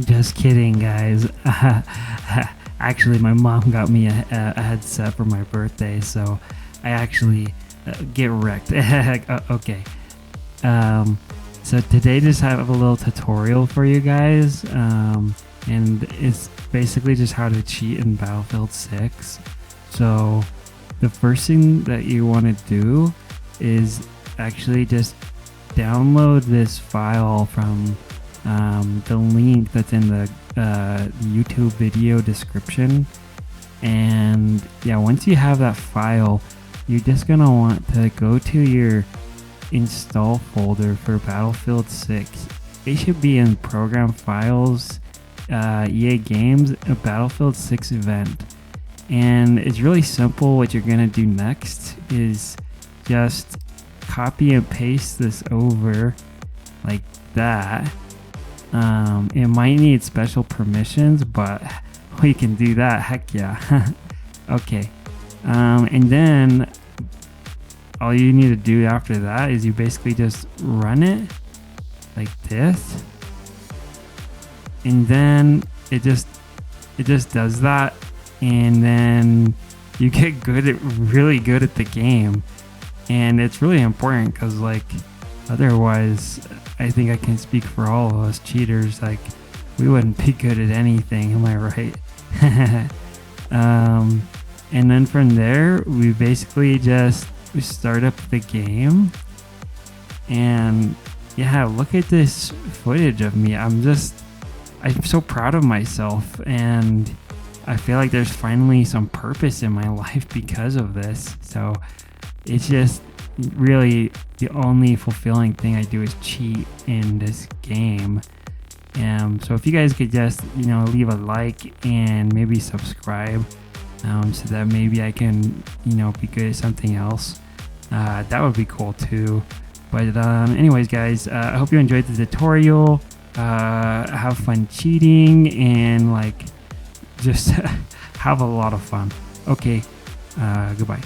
Just kidding, guys. Actually, my mom got me a headset for my birthday, so I actually get wrecked. Okay. So today just have a little tutorial for you guys, and it's basically just how to cheat in Battlefield 6. So the first thing that you want to do is actually just download this file from the link that's in the YouTube video description. And yeah, once you have that file, you're just gonna want to go to your install folder for Battlefield 6. It should be in program files, EA Games, a Battlefield 6 event. And it's really simple. What you're gonna do next is just copy and paste this over like that. It might need special permissions, but we can do that. Heck yeah. Okay. And then all you need to do after that is you basically just run it like this, and then it just does that, and then you get really good at the game. And it's really important because, like, otherwise I think I can speak for all of us cheaters, like, we wouldn't be good at anything. Am I right? And then from there we basically just start up the game. And yeah, look at this footage of me. I'm so proud of myself, and I feel like there's finally some purpose in my life because of this. So it's just really the only fulfilling thing I do is cheat in this game. So if you guys could just, leave a like and maybe subscribe, so that maybe I can, be good at something else. That would be cool too. But anyways, guys, I hope you enjoyed the tutorial. Have fun cheating and just have a lot of fun. Okay, goodbye.